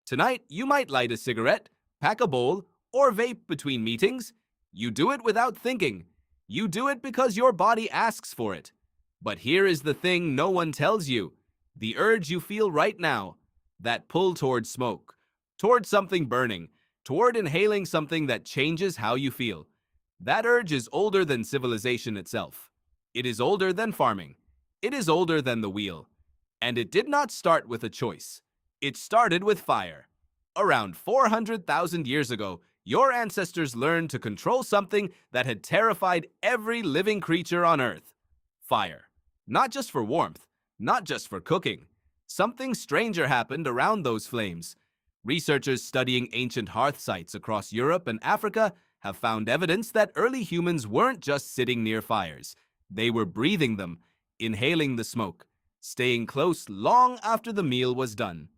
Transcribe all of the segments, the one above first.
Tonight, you might light a cigarette, pack a bowl, or vape between meetings. You do it without thinking. You do it because your body asks for it. But here is the thing no one tells you. The urge you feel right now, that pull toward smoke, toward something burning, toward inhaling something that changes how you feel. That urge is older than civilization itself. It is older than farming. It is older than the wheel. And it did not start with a choice. It started with fire. Around 400,000 years ago, your ancestors learned to control something that had terrified every living creature on Earth. Fire. Not just for warmth, not just for cooking. Something stranger happened around those flames. Researchers studying ancient hearth sites across Europe and Africa have found evidence that early humans weren't just sitting near fires. They were breathing them, inhaling the smoke, staying close long after the meal was done.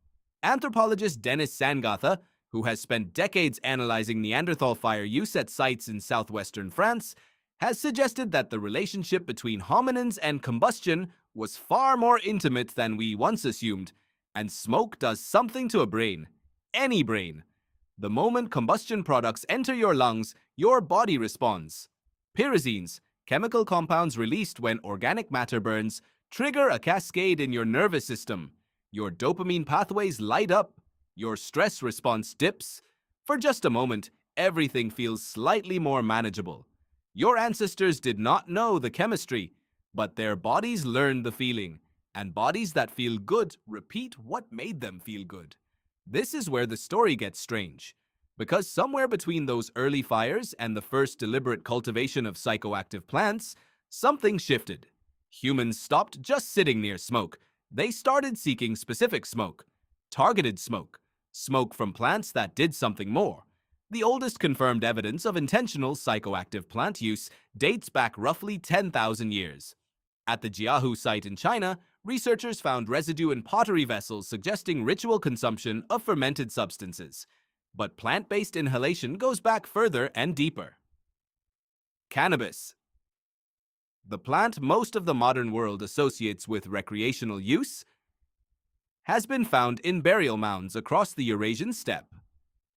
Anthropologist Dennis Sangatha, who has spent decades analyzing Neanderthal fire use at sites in southwestern France, has suggested that the relationship between hominins and combustion was far more intimate than we once assumed, and smoke does something to a brain. Any brain. The moment combustion products enter your lungs, your body responds. Pyrazines, chemical compounds released when organic matter burns, trigger a cascade in your nervous system. Your dopamine pathways light up. Your stress response dips. For just a moment, everything feels slightly more manageable. Your ancestors did not know the chemistry, but their bodies learned the feeling, and bodies that feel good repeat what made them feel good. This is where the story gets strange, because somewhere between those early fires and the first deliberate cultivation of psychoactive plants, something shifted. Humans stopped just sitting near smoke. They started seeking specific smoke, targeted smoke, smoke from plants that did something more. The oldest confirmed evidence of intentional psychoactive plant use dates back roughly 10,000 years. At the Jiahu site in China, researchers found residue in pottery vessels suggesting ritual consumption of fermented substances. But plant-based inhalation goes back further and deeper. Cannabis. The plant most of the modern world associates with recreational use has been found in burial mounds across the Eurasian steppe.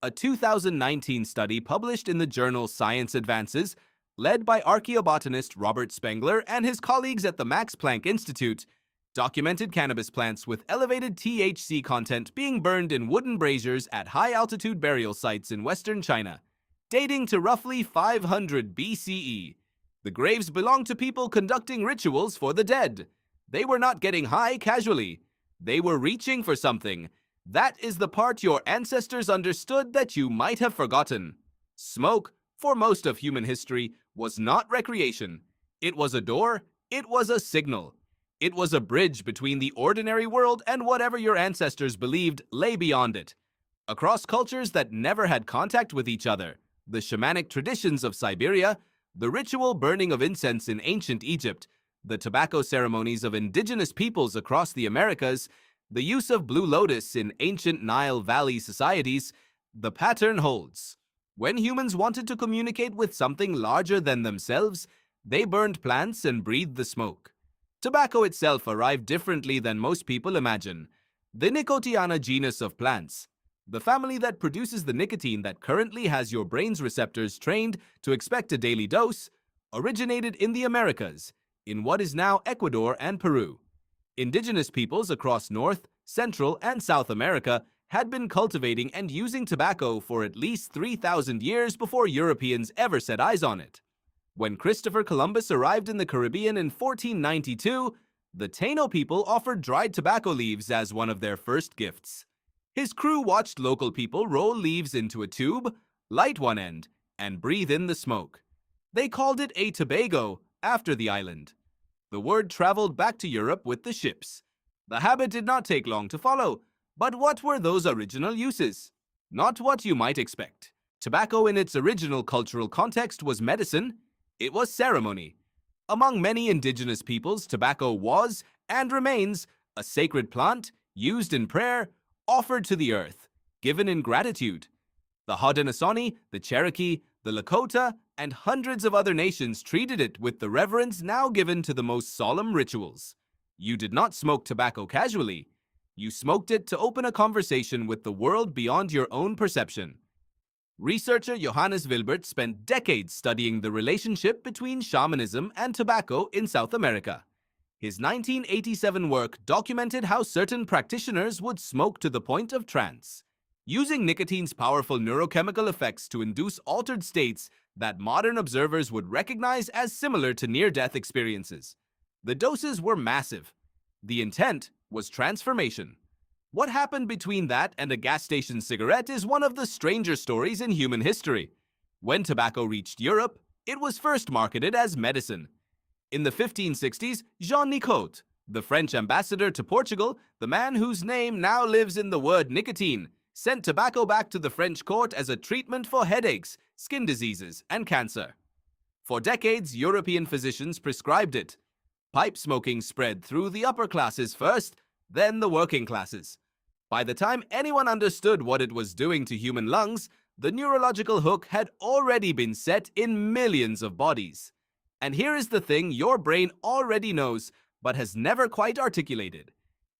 A 2019 study published in the journal Science Advances, led by archaeobotanist Robert Spengler and his colleagues at the Max Planck Institute, documented cannabis plants with elevated THC content being burned in wooden braziers at high-altitude burial sites in western China, dating to roughly 500 BCE. The graves belonged to people conducting rituals for the dead. They were not getting high casually. They were reaching for something. That is the part your ancestors understood that you might have forgotten. Smoke, for most of human history, was not recreation. It was a door. It was a signal. It was a bridge between the ordinary world and whatever your ancestors believed lay beyond it. Across cultures that never had contact with each other, the shamanic traditions of Siberia, the ritual burning of incense in ancient Egypt, the tobacco ceremonies of indigenous peoples across the Americas, the use of blue lotus in ancient Nile Valley societies, the pattern holds. When humans wanted to communicate with something larger than themselves, they burned plants and breathed the smoke. Tobacco itself arrived differently than most people imagine. The Nicotiana genus of plants, the family that produces the nicotine that currently has your brain's receptors trained to expect a daily dose, originated in the Americas, in what is now Ecuador and Peru. Indigenous peoples across North, Central, and South America had been cultivating and using tobacco for at least 3,000 years before Europeans ever set eyes on it. When Christopher Columbus arrived in the Caribbean in 1492, the Taino people offered dried tobacco leaves as one of their first gifts. His crew watched local people roll leaves into a tube, light one end, and breathe in the smoke. They called it a Tobago after the island. The word traveled back to Europe with the ships. The habit did not take long to follow, but what were those original uses? Not what you might expect. Tobacco in its original cultural context was medicine. It was ceremony. Among many indigenous peoples, tobacco was, and remains, a sacred plant used in prayer, offered to the earth, given in gratitude. The Haudenosaunee, the Cherokee, the Lakota, and hundreds of other nations treated it with the reverence now given to the most solemn rituals. You did not smoke tobacco casually. You smoked it to open a conversation with the world beyond your own perception. Researcher Johannes Wilbert spent decades studying the relationship between shamanism and tobacco in South America. His 1987 work documented how certain practitioners would smoke to the point of trance, using nicotine's powerful neurochemical effects to induce altered states that modern observers would recognize as similar to near-death experiences. The doses were massive. The intent was transformation. What happened between that and a gas station cigarette is one of the stranger stories in human history. When tobacco reached Europe, it was first marketed as medicine. In the 1560s, Jean Nicot, the French ambassador to Portugal, the man whose name now lives in the word nicotine, sent tobacco back to the French court as a treatment for headaches, skin diseases, and cancer. For decades, European physicians prescribed it. Pipe smoking spread through the upper classes first, then the working classes. By the time anyone understood what it was doing to human lungs, the neurological hook had already been set in millions of bodies. And here is the thing your brain already knows, but has never quite articulated.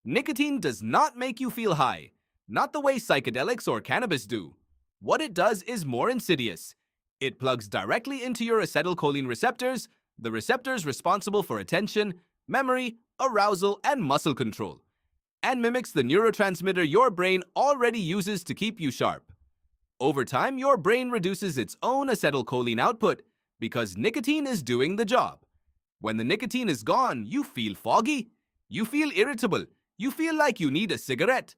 Nicotine does not make you feel high, not the way psychedelics or cannabis do. What it does is more insidious. It plugs directly into your acetylcholine receptors, the receptors responsible for attention, memory, arousal, and muscle control, and mimics the neurotransmitter your brain already uses to keep you sharp. Over time, your brain reduces its own acetylcholine output because nicotine is doing the job. When the nicotine is gone, you feel foggy, you feel irritable, you feel like you need a cigarette.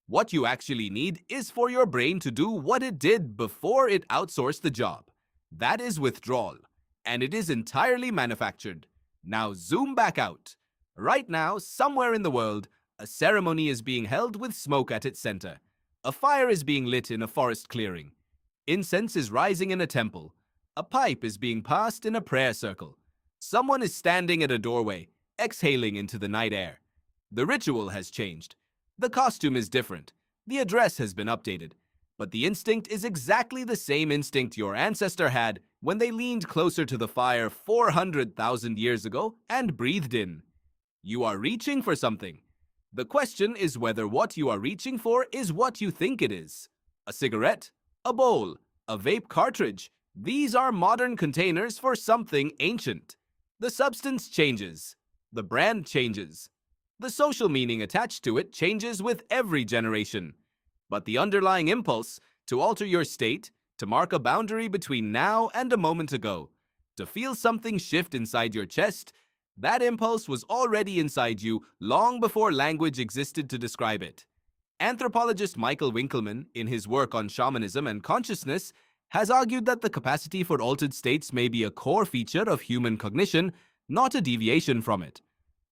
What you actually need is for your brain to do what it did before it outsourced the job. That is withdrawal, and it is entirely manufactured. Now zoom back out. Right now, somewhere in the world, a ceremony is being held with smoke at its center. A fire is being lit in a forest clearing. Incense is rising in a temple. A pipe is being passed in a prayer circle. Someone is standing at a doorway, exhaling into the night air. The ritual has changed. The costume is different. The address has been updated. But the instinct is exactly the same instinct your ancestor had when they leaned closer to the fire 400,000 years ago and breathed in. You are reaching for something. The question is whether what you are reaching for is what you think it is. A cigarette, a bowl, a vape cartridge. These are modern containers for something ancient. The substance changes. The brand changes. The social meaning attached to it changes with every generation. But the underlying impulse to alter your state, to mark a boundary between now and a moment ago, to feel something shift inside your chest, that impulse was already inside you long before language existed to describe it. Anthropologist Michael Winkelmann, in his work on shamanism and consciousness, has argued that the capacity for altered states may be a core feature of human cognition, not a deviation from it.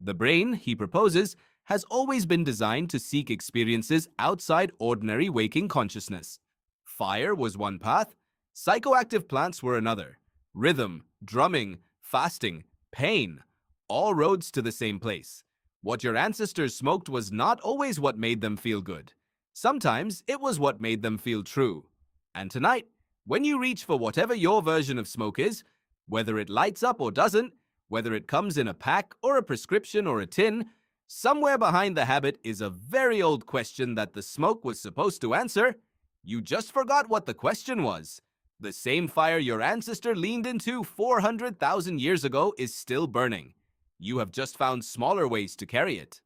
The brain, he proposes, has always been designed to seek experiences outside ordinary waking consciousness. Fire was one path, psychoactive plants were another. Rhythm, drumming, fasting, pain, all roads to the same place. What your ancestors smoked was not always what made them feel good. Sometimes it was what made them feel true. And tonight, when you reach for whatever your version of smoke is, whether it lights up or doesn't, whether it comes in a pack or a prescription or a tin, somewhere behind the habit is a very old question that the smoke was supposed to answer. You just forgot what the question was. The same fire your ancestor leaned into 400,000 years ago is still burning. You have just found smaller ways to carry it.